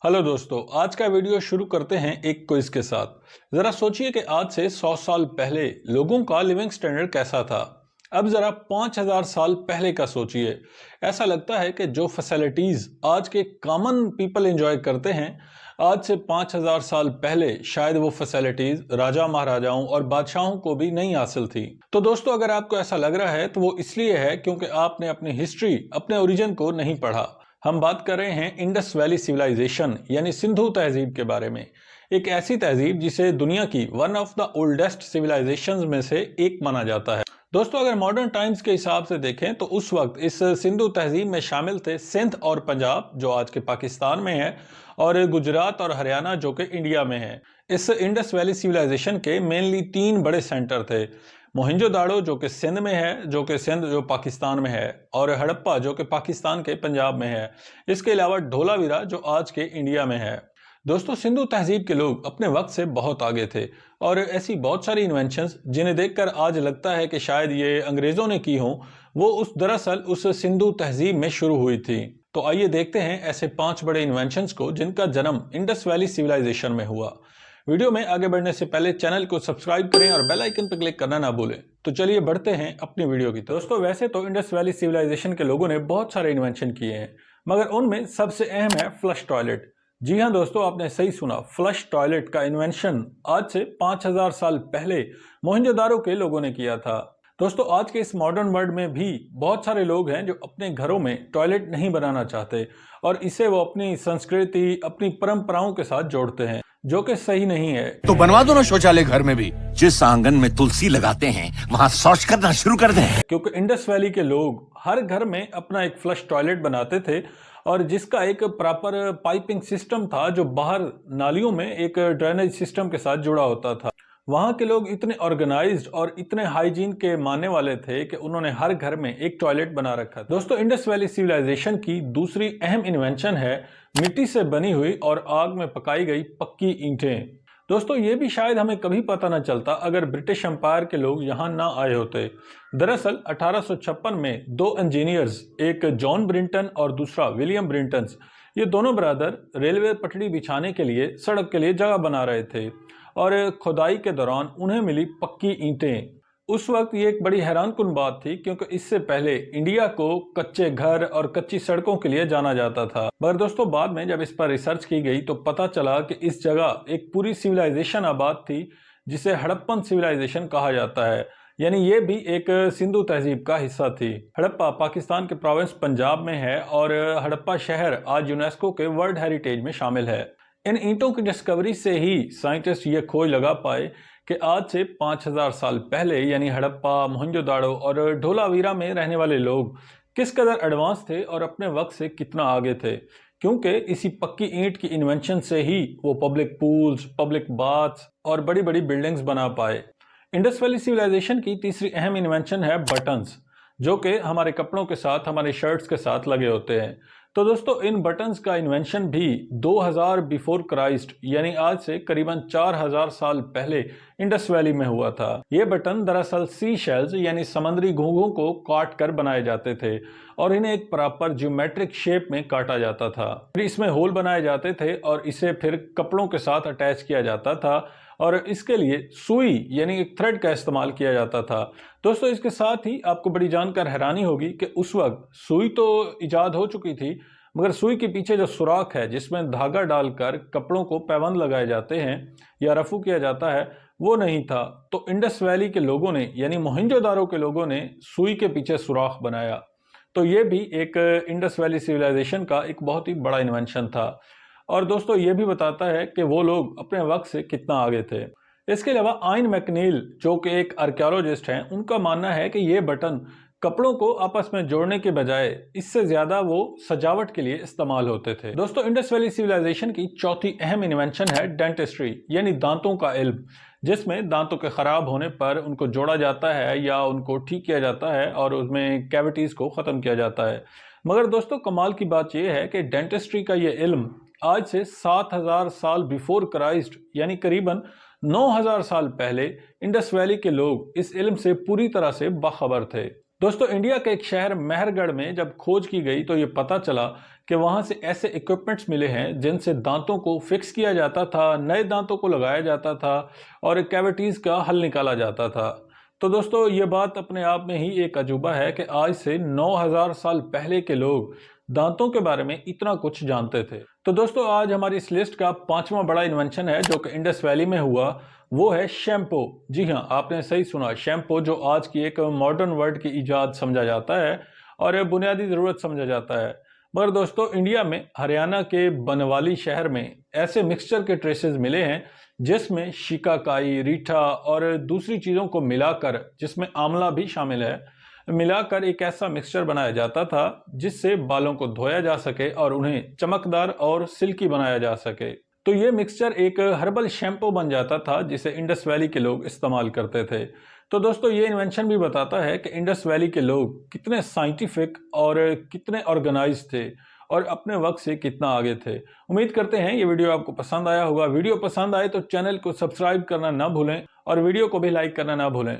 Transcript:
Hello दोस्तों, आज का वीडियो शुरू करते हैं एक क्विज के साथ। जरा सोचिए कि आज से 100 साल पहले लोगों का लिविंग स्टैंडर्ड कैसा था। अब जरा 5000 साल पहले का सोचिए। ऐसा लगता है कि जो फैसिलिटीज आज के कॉमन पीपल एंजॉय करते हैं, आज से 5000 साल पहले शायद वो फैसिलिटीज राजा महाराजाओं और बादशाहों को भी नहीं हासिल थी। तो दोस्तों, अगर आपको ऐसा लग रहा है तो वो इसलिए है क्योंकि आपने अपनी हिस्ट्री, अपने ओरिजिन को नहीं पढ़ा। हम बात कर रहे हैं इंडस वैली सिविलाइजेशन यानी सिंधु तहजीब के बारे में। एक ऐसी तहजीब जिसे दुनिया की one of the oldest civilizations में से एक माना जाता है। दोस्तों, अगर मॉडर्न टाइम्स के हिसाब से देखें तो उस वक्त इस सिंधु तहजीब में शामिल थे सिंध और पंजाब, जो आज के पाकिस्तान में है, और गुजरात और हरियाणा, जो कि इंडिया में है। इस इंडस वैली सिविलाइजेशन के मेनली 3 बड़े सेंटर थे। मोहनजोदाड़ो, जो कि सिंध में है, जो पाकिस्तान में है, और हड़प्पा, जो कि पाकिस्तान के पंजाब में है। इसके अलावा धोलावीरा, जो आज के इंडिया में है। दोस्तों, सिंधु तहजीब के लोग अपने वक्त से बहुत आगे थे, और ऐसी बहुत सारी इन्वेंशंस जिन्हें देखकर आज लगता है कि शायद ये अंग्रेजों ने की हों, वो दरअसल उस सिंधु तहजीब में शुरू हुई थी। तो आइए देखते हैं ऐसे 5 बड़े इन्वेंशंस को जिनका जन्म इंडस वैली सिविलाइजेशन में हुआ। वीडियो में आगे बढ़ने से पहले चैनल को सब्सक्राइब करें और बेल आइकन पर क्लिक करना ना भूलें। तो चलिए बढ़ते हैं अपनी वीडियो की तरफ। दोस्तों, वैसे तो इंडस वैली सिविलाइजेशन के लोगों ने बहुत सारे इन्वेंशन किए हैं, मगर उनमें सबसे अहम है फ्लश टॉयलेट। जी हाँ दोस्तों, आपने सही सुना, फ्लश टॉयलेट का इन्वेंशन आज से 5000 साल पहले मोहनजोदारो के लोगों ने किया था। दोस्तों, आज के इस मॉडर्न वर्ल्ड में भी बहुत सारे लोग हैं जो अपने घरों में टॉयलेट नहीं बनाना चाहते, और इसे वो अपनी संस्कृति, अपनी परंपराओं के साथ जोड़ते हैं, जो कि सही नहीं है। तो बनवा दो ना शौचालय घर में भी। जिस आंगन में तुलसी लगाते हैं वहां शौच करना शुरू कर दें। क्योंकि इंडस वैली के लोग हर घर में अपना एक फ्लश टॉयलेट बनाते थे, और जिसका एक प्रॉपर पाइपिंग सिस्टम था जो बाहर नालियों में एक ड्रेनेज सिस्टम के साथ जुड़ा होता था। वहां के लोग इतने ऑर्गेनाइज्ड और इतने हाइजीन के मानने वाले थे कि उन्होंने हर घर में एक टॉयलेट बना रखा था। दोस्तों, इंडस वैली सिविलाइजेशन की दूसरी अहम इन्वेंशन है मिट्टी से बनी हुई और आग में पकाई गई पक्की ईंटें। दोस्तों, ये भी शायद हमें कभी पता न चलता अगर ब्रिटिश एम्पायर के लोग यहाँ ना आए होते। दरअसल 1856 में 2 इंजीनियर्स, एक जॉन ब्रिंटन और दूसरा विलियम ब्रिंटन, ये दोनों ब्रदर रेलवे पटड़ी बिछाने के लिए, सड़क के लिए जगह बना रहे थे, और खुदाई के दौरान उन्हें मिली पक्की ईंटें। उस वक्त ये एक बड़ी हैरानकुन बात थी, क्योंकि इससे पहले इंडिया को कच्चे घर और कच्ची सड़कों के लिए जाना जाता था। पर दोस्तों, बाद में जब इस पर रिसर्च की गई तो पता चला कि इस जगह एक पूरी सिविलाइजेशन आबाद थी, जिसे हड़प्पन सिविलाइजेशन कहा जाता है। यानी ये भी एक सिंधु तहजीब का हिस्सा थी। हड़प्पा पाकिस्तान के प्रोविंस पंजाब में है, और हड़प्पा शहर आज यूनेस्को के वर्ल्ड हेरिटेज में शामिल है। इन ईंटों की डिस्कवरी से ही साइंटिस्ट ये खोज लगा पाए कि आज से 5000 साल पहले यानी हड़प्पा, मोहनजोदाड़ो और धोलावीरा में रहने वाले लोग किस कदर एडवांस थे और अपने वक्त से कितना आगे थे, क्योंकि इसी पक्की ईंट की इन्वेंशन से ही वो पब्लिक पूल्स, पब्लिक बाथ्स और बड़ी बड़ी बिल्डिंग्स बना पाए। इंडस वैली सिविलाइजेशन की तीसरी अहम इन्वेंशन है बटन्स, जो कि हमारे कपड़ों के साथ, हमारे शर्ट्स के साथ लगे होते हैं। तो दोस्तों, इन बटन्स का इन्वेंशन भी 2000 बिफोर क्राइस्ट यानी आज से करीबन 4000 साल पहले इंडस वैली में हुआ था। ये बटन दरअसल सी शेल्स यानी समुद्री घोंघों को काट कर बनाए जाते थे, और इन्हें एक प्रॉपर ज्योमेट्रिक शेप में काटा जाता था। फिर इसमें होल बनाए जाते थे और इसे फिर कपड़ों के साथ अटैच किया जाता था, और इसके लिए सुई यानी एक थ्रेड का इस्तेमाल किया जाता था। दोस्तों, इसके साथ ही आपको बड़ी जानकर हैरानी होगी कि उस वक्त सुई तो इजाद हो चुकी थी, मगर सुई के पीछे जो सुराख है जिसमें धागा डालकर कपड़ों को पैबंद लगाए जाते हैं या रफू किया जाता है, वो नहीं था। तो इंडस वैली के लोगों ने यानी मोहनजोदारो के लोगों ने सुई के पीछे सुराख बनाया। तो ये भी एक इंडस वैली सिविलाइजेशन का एक बहुत ही बड़ा इन्वेंशन था, और दोस्तों ये भी बताता है कि वो लोग अपने वक्त से कितना आगे थे। इसके अलावा आइन मैकनील, जो कि एक आर्कियोलॉजिस्ट हैं, उनका मानना है कि ये बटन कपड़ों को आपस में जोड़ने के बजाय इससे ज्यादा वो सजावट के लिए इस्तेमाल होते थे। दोस्तों, इंडस वैली सिविलाइजेशन की चौथी अहम इन्वेंशन है डेंटिस्ट्री यानी दांतों का इल्म, जिसमें दांतों के खराब होने पर उनको जोड़ा जाता है या उनको ठीक किया जाता है और उसमें कैविटीज को खत्म किया जाता है। मगर दोस्तों, कमाल की बात यह है कि डेंटिस्ट्री का ये इल्म आज से 7000 साल बिफोर क्राइस्ट यानी करीबन 9000 साल पहले इंडस वैली के लोग इस इल्म से पूरी तरह से बाखबर थे। दोस्तों, इंडिया के एक शहर मेहरगढ़ में जब खोज की गई तो ये पता चला کہ وہاں سے ایسے اکوپمنٹس ملے ہیں جن سے دانتوں کو فکس کیا جاتا تھا، نئے دانتوں کو لگایا جاتا تھا اور کیویٹیز کا حل نکالا جاتا تھا۔ تو دوستو یہ بات اپنے آپ میں ہی ایک عجوبہ ہے کہ آج سے 9000 سال پہلے کے لوگ دانتوں کے بارے میں اتنا کچھ جانتے تھے۔ تو دوستو آج ہماری اس لسٹ کا 5واں بڑا انوینشن ہے جو کہ انڈس ویلی میں ہوا، وہ ہے شیمپو۔ جی ہاں، آپ نے صحیح سنا، شیمپو، جو آج کی ایک ماڈرن ورڈ کی ایجاد سمجھا جاتا ہے اور بنیادی ضرورت سمجھا جاتا ہے۔ مگر دوستو انڈیا میں ہریانہ کے بنوالی شہر میں ایسے مکسچر کے ٹریسز ملے ہیں جس میں شیکاکائی، ریٹھا اور دوسری چیزوں کو ملا کر، جس میں آملہ بھی شامل ہے، ملا کر ایک ایسا مکسچر بنایا جاتا تھا جس سے بالوں کو دھویا جا سکے اور انہیں چمکدار اور سلکی بنایا جا سکے۔ تو یہ مکسچر ایک ہربل شیمپو بن جاتا تھا جسے انڈس ویلی کے لوگ استعمال کرتے تھے۔ تو دوستو یہ انوینشن بھی بتاتا ہے کہ انڈس ویلی کے لوگ کتنے سائنٹیفک اور کتنے آرگنائز تھے اور اپنے وقت سے کتنا آگے تھے۔ امید کرتے ہیں یہ ویڈیو آپ کو پسند آیا ہوگا۔ ویڈیو پسند آئے تو چینل کو سبسکرائب کرنا نہ بھولیں اور ویڈیو کو بھی لائک کرنا نہ بھولیں۔